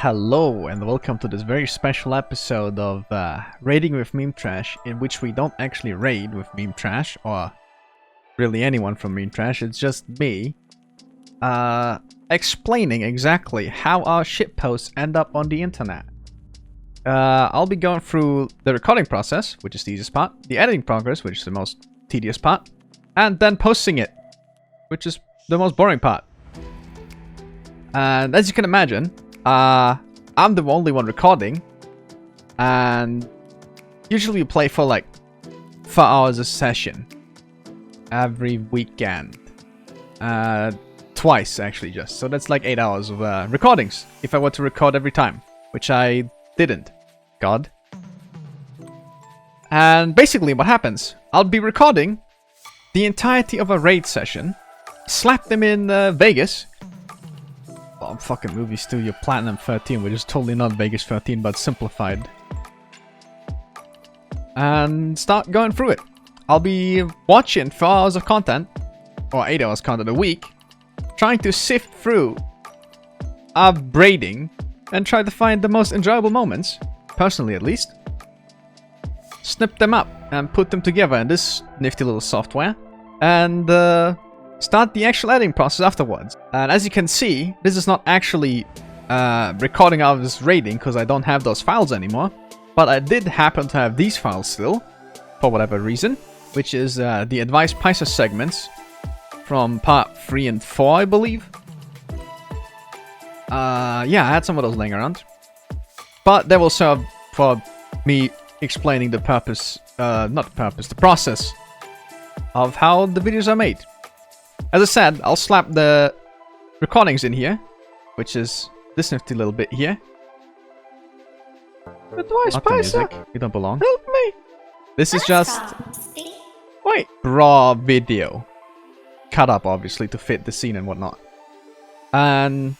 Hello and welcome to this very special episode of Raiding with Meme Trash, in which we don't actually raid with Meme Trash or really anyone from Meme Trash. It's just me explaining exactly how our shitposts end up on the internet. I'll be going through the recording process, which is the easiest part, the editing progress, which is the most tedious part, and then posting it, which is the most boring part. And as you can imagine, I'm the only one recording, and usually we play for like 4 hours a session every weekend. Twice actually, just so that's like 8 hours of recordings if I were to record every time, which I didn't. God. And basically what happens, I'll be recording the entirety of a raid session, slap them in Vegas. Oh, fucking movie studio Platinum 13, which is totally not Vegas 13 but simplified, and start going through it. I'll be watching 4 hours of content, or 8 hours content a week, trying to sift through upgrading and try to find the most enjoyable moments, personally at least, snip them up and put them together in this nifty little software, and start the actual editing process afterwards. And as you can see, this is not actually recording out of this raiding because I don't have those files anymore, but I did happen to have these files still, for whatever reason, which is the Advice Paisa segments from part 3 and 4, I believe. Yeah, I had some of those laying around, but they will serve for me explaining the purpose, the process of how the videos are made. As I said, I'll slap the recordings in here, which is this nifty little bit here. Advice Paisa, you don't belong. help me! This is just raw video, cut up obviously to fit the scene and whatnot. And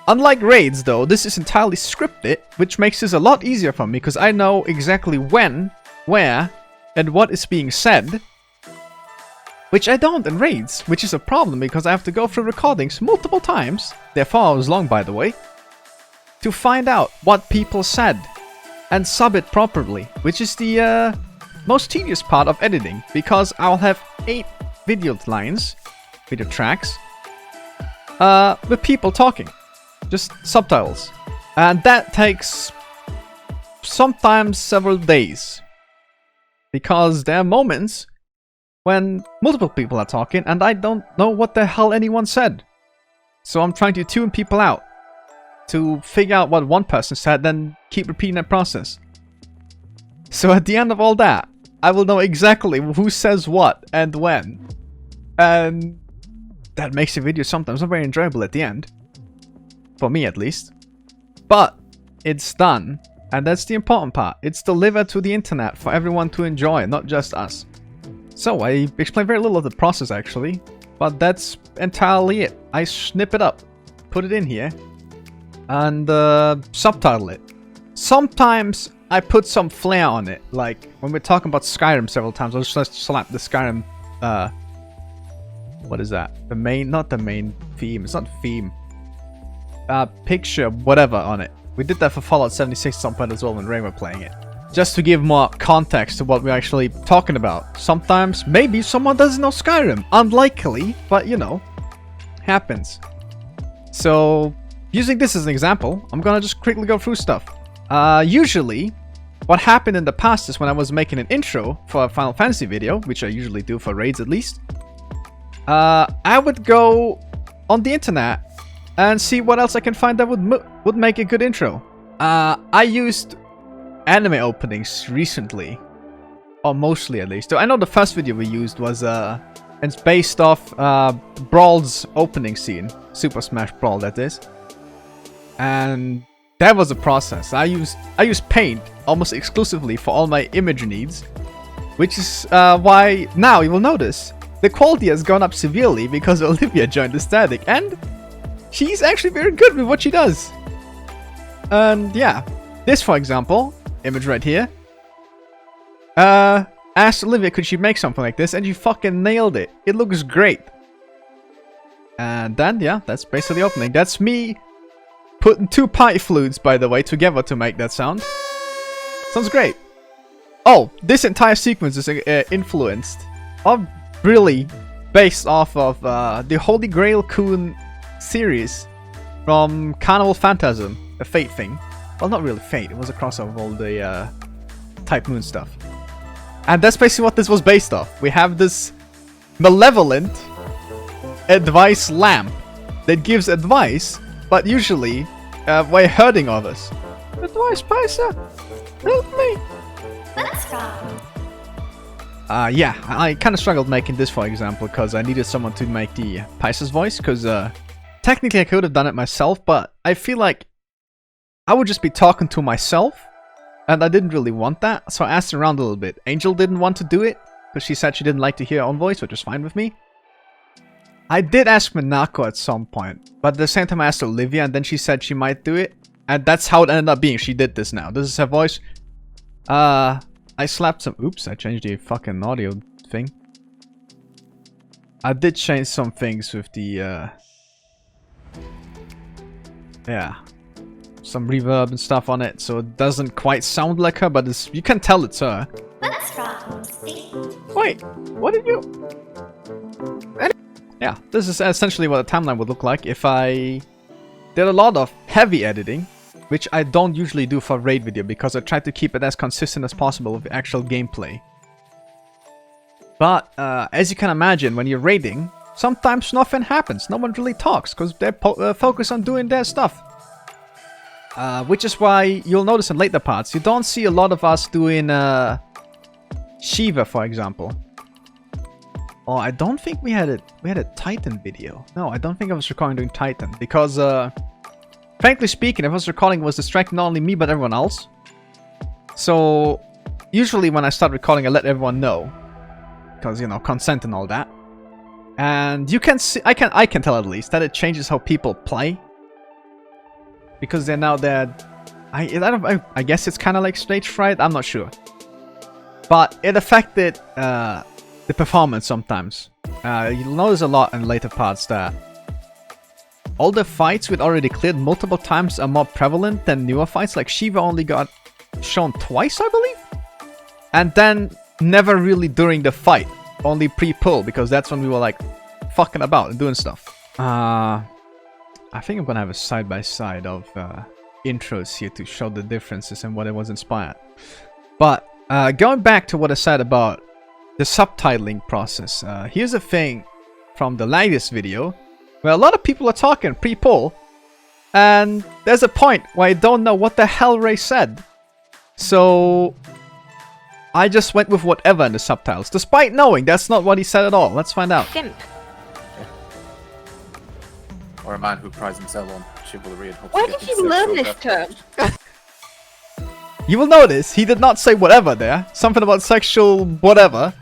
unlike raids though, this is entirely scripted, which makes this a lot easier for me because I know exactly when, where, and what is being said. Which I don't in raids, which is a problem because I have to go through recordings multiple times, they're 4 hours long by the way, to find out what people said and sub it properly, which is the most tedious part of editing, because I'll have 8 video lines, video tracks, with people talking, just subtitles, and that takes sometimes several days, because there are moments when multiple people are talking and I don't know what the hell anyone said. So I'm trying to tune people out to figure out what one person said, then keep repeating that process. So at the end of all that, I will know exactly who says what and when. And that makes the video sometimes not very enjoyable at the end. For me at least. But it's done. And that's the important part. It's delivered to the internet for everyone to enjoy, not just us. So I explained very little of the process actually, but that's entirely it. I snip it up, put it in here, and subtitle it. Sometimes I put some flair on it, like when we're talking about Skyrim several times, I'll just slap the Skyrim, what is that? The main, not the main theme, it's not theme. Picture, whatever on it. We did that for Fallout 76 at some point as well when Ray were playing it. Just to give more context to what we're actually talking about. Sometimes, maybe someone doesn't know Skyrim. Unlikely, but you know, happens. So, using this as an example, I'm gonna just quickly go through stuff. Usually, what happened in the past is when I was making an intro for a Final Fantasy video, which I usually do for raids at least, I would go on the internet and see what else I can find that would make a good intro. I used anime openings recently, or mostly at least. So I know the first video we used was it's based off Brawl's opening scene, Super Smash Brawl that is, and that was a process. I used Paint almost exclusively for all my image needs, which is why now you will notice the quality has gone up severely because Olivia joined the static, and she's actually very good with what she does. And yeah, this for example, image right here, asked Olivia could she make something like this, and she fucking nailed it. It looks great. And then yeah, that's basically the opening. That's me putting 2 pipe flutes, by the way, together to make that sound. Sounds great. Oh, this entire sequence is influenced, or really based off of the Holy Grail Coon series from Carnival Phantasm, a Fate thing. Well, not really Fate, it was a crossover of all the Type Moon stuff. And that's basically what this was based off. We have this malevolent advice lamp that gives advice, but usually by hurting others. Advice, Paisa! Help me! Let's go! Yeah, I kind of struggled making this, for example, because I needed someone to make the Paisa's voice, because technically I could have done it myself, but I feel like I would just be talking to myself, and I didn't really want that, so I asked around a little bit. Angel didn't want to do it, because she said she didn't like to hear her own voice, which was fine with me. I did ask Minako at some point, but at the same time I asked Olivia, and then she said she might do it, and that's how it ended up being. She did this now. This is her voice. I slapped some... Oops, I changed the fucking audio thing. I did change some things with the, yeah. Some reverb and stuff on it, so it doesn't quite sound like her, but it's, you can tell it's her. Let's rock. Wait, what did you... Yeah, this is essentially what a timeline would look like if I did a lot of heavy editing, which I don't usually do for raid video because I try to keep it as consistent as possible with the actual gameplay. But as you can imagine, when you're raiding, sometimes nothing happens. No one really talks because they're focused on doing their stuff. Which is why you'll notice in later parts, you don't see a lot of us doing Shiva, for example. Oh, I don't think we had a Titan video. No, I don't think I was recording doing Titan because, frankly speaking, if I was recording, it was distracting not only me but everyone else. So usually when I start recording, I let everyone know because you know consent and all that. And you can see, I can tell at least that it changes how people play because they're now that I guess it's kind of like stage fright. I'm not sure, but it affected the performance sometimes. You'll notice a lot in later parts that all the fights we'd already cleared multiple times are more prevalent than newer fights. Like Shiva only got shown twice, I believe, and then never really during the fight, only pre-pull because that's when we were like fucking about and doing stuff. I think I'm gonna have a side-by-side of intros here to show the differences and what it was inspired. But going back to what I said about the subtitling process. Here's a thing from the latest video where a lot of people are talking pre-poll and there's a point where I don't know what the hell Ray said. So I just went with whatever in the subtitles, despite knowing that's not what he said at all. Let's find out. Simp. Or a man who prides himself on chivalry and hopes Where to get did you learn this term? You will notice he did not say whatever there. Something about sexual whatever.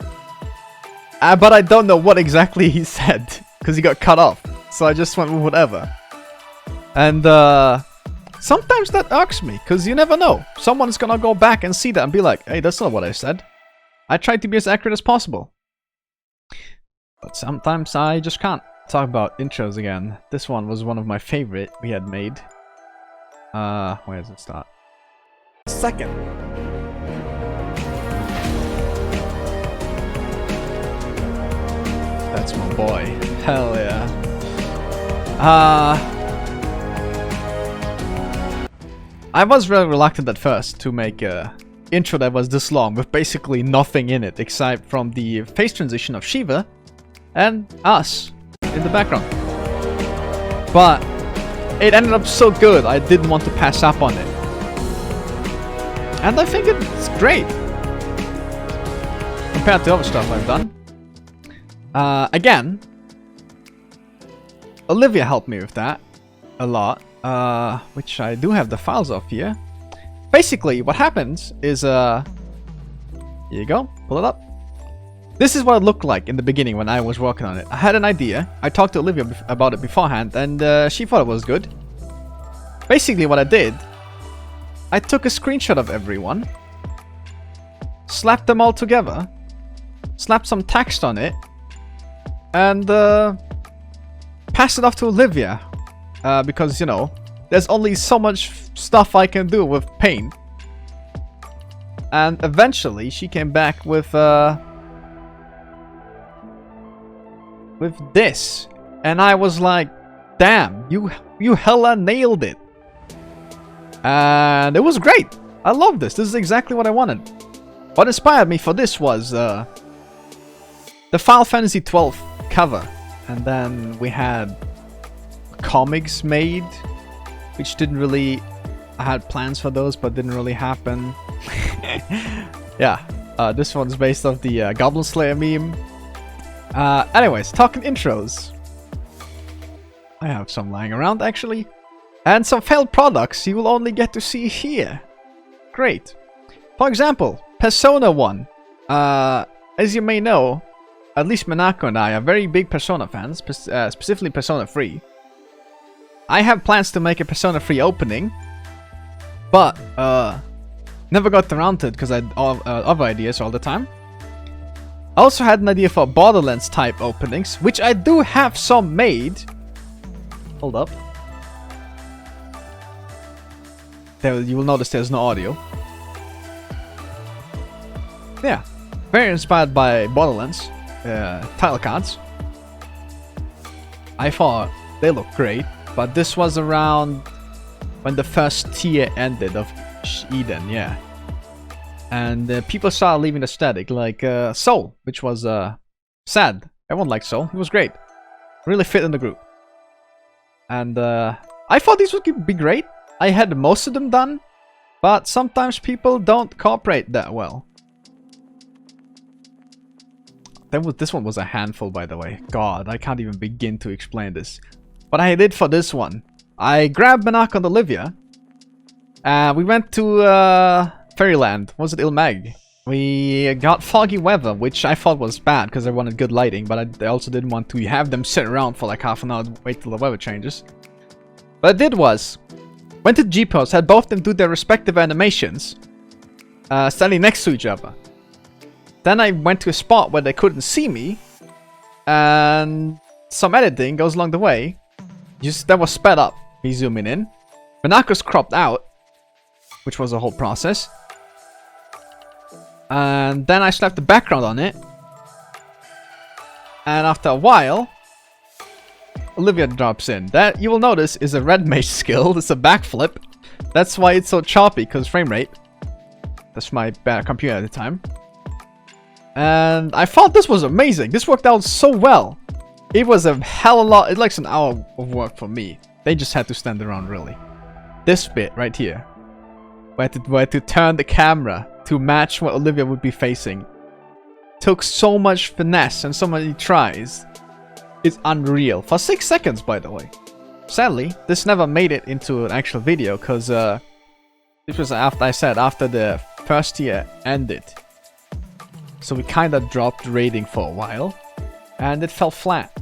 But I don't know what exactly he said. Because he got cut off. So I just went with whatever. And sometimes that irks me. Because you never know. Someone's gonna go back and see that and be like, hey, that's not what I said. I tried to be as accurate as possible. But sometimes I just can't. Talk about intros again. This one was one of my favorite we had made. Where does it start? Second. That's my boy. Hell yeah. I was really reluctant at first to make a intro that was this long with basically nothing in it except from the face transition of Shiva and us in the background. But it ended up so good I didn't want to pass up on it. And I think it's great compared to other stuff I've done. Again, Olivia helped me with that a lot, which I do have the files of here. Basically, what happens is, here you go, pull it up. This is what it looked like in the beginning when I was working on it. I had an idea, I talked to Olivia about it beforehand, and she thought it was good. Basically what I did, I took a screenshot of everyone, slapped them all together, slapped some text on it, and passed it off to Olivia. Because, you know, there's only so much stuff I can do with paint. And eventually she came back with this. And I was like, damn, you hella nailed it. And it was great. I love this. This is exactly what I wanted. What inspired me for this was the Final Fantasy XII cover. And then we had comics made, which didn't really... I had plans for those, but didn't really happen. Yeah, this one's based off the Goblin Slayer meme. Anyways, talking intros. I have some lying around, actually. And some failed products you will only get to see here. Great. For example, Persona 1. As you may know, at least Manako and I are very big Persona fans, specifically Persona 3. I have plans to make a Persona 3 opening, but never got around to it because I had other ideas all the time. I also had an idea for Borderlands type openings, which I do have some made. Hold up. There, you will notice there's no audio. Yeah, very inspired by Borderlands title cards. I thought they looked great, but this was around when the first tier ended of Eden, yeah. And people started leaving the static, like Soul, which was sad. Everyone liked Soul. It was great. Really fit in the group. And I thought these would be great. I had most of them done, but sometimes people don't cooperate that well. This one was a handful, by the way. God, I can't even begin to explain this. What I did for this one, I grabbed Manako and Olivia, and we went to Fairyland. Was it Ilmag? We got foggy weather, which I thought was bad because I wanted good lighting, but I also didn't want to have them sit around for like half an hour to wait till the weather changes. What I did was, went to G-Post, had both of them do their respective animations, standing next to each other. Then I went to a spot where they couldn't see me, and some editing goes along the way. That was sped up. Me zooming in. Manako's cropped out, which was a whole process. And then I slapped the background on it. And after a while, Olivia drops in. That, you will notice, is a red mage skill. It's a backflip. That's why it's so choppy, because frame rate. That's my bad computer at the time. And I thought this was amazing. This worked out so well. It was a hell of a lot. It's like an hour of work for me. They just had to stand around, really. This bit right here, where to turn the camera to match what Olivia would be facing, took so much finesse and so many tries. It's unreal. For 6 seconds, by the way. Sadly, this never made it into an actual video, because this was after the first year ended. So we kind of dropped rating for a while, and it fell flat.